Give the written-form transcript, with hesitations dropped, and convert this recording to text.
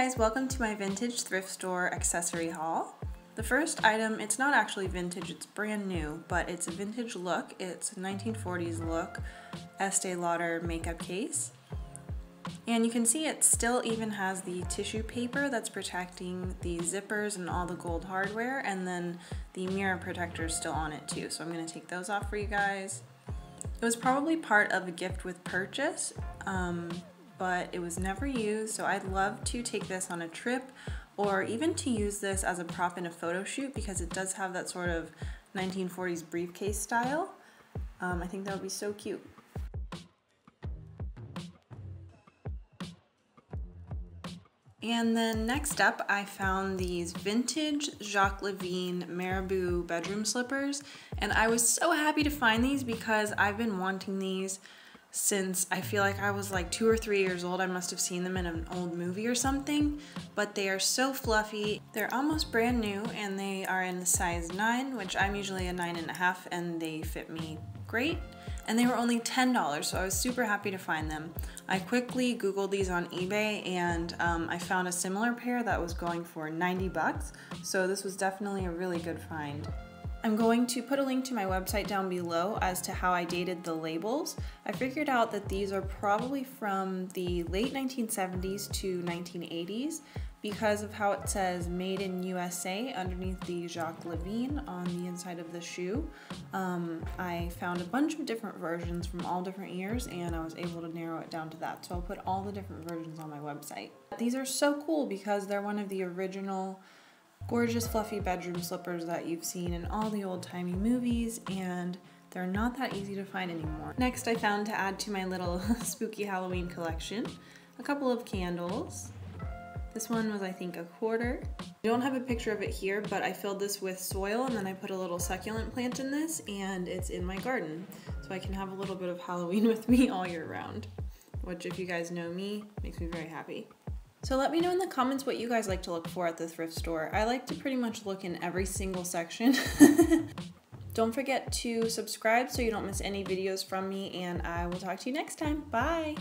guys, welcome to my vintage thrift store accessory haul. The first item, it's not actually vintage, it's brand new, but it's a vintage look. It's a 1940s look Estee Lauder makeup case. And you can see it still even has the tissue paper that's protecting the zippers and all the gold hardware, and then the mirror protector is still on it too. So I'm going to take those off for you guys. It was probably part of a gift with purchase, but it was never used, so I'd love to take this on a trip or even to use this as a prop in a photo shoot because it does have that sort of 1940s briefcase style. I think that would be so cute. And then next up, I found these vintage Jacques Levine Marabou bedroom slippers, and I was so happy to find these because I've been wanting these since I feel like I was like 2 or 3 years old. I must have seen them in an old movie or something, but they are so fluffy. They're almost brand new and they are in the size 9, which I'm usually a 9.5, and they fit me great. And they were only $10, so I was super happy to find them. I quickly Googled these on eBay and I found a similar pair that was going for 90 bucks, so this was definitely a really good find. I'm going to put a link to my website down below as to how I dated the labels. I figured out that these are probably from the late 1970s to 1980s because of how it says Made in USA underneath the Jacques Levine on the inside of the shoe. I found a bunch of different versions from all different years and I was able to narrow it down to that. So I'll put all the different versions on my website. These are so cool because they're one of the original gorgeous fluffy bedroom slippers that you've seen in all the old-timey movies, and they're not that easy to find anymore. Next, I found to add to my little spooky Halloween collection a couple of candles. This one was, I think, $1.25. I don't have a picture of it here, but I filled this with soil and then I put a little succulent plant in this, and it's in my garden. So I can have a little bit of Halloween with me all year round, which, if you guys know me, makes me very happy. So let me know in the comments what you guys like to look for at the thrift store. I like to pretty much look in every single section. Don't forget to subscribe so you don't miss any videos from me, and I will talk to you next time. Bye!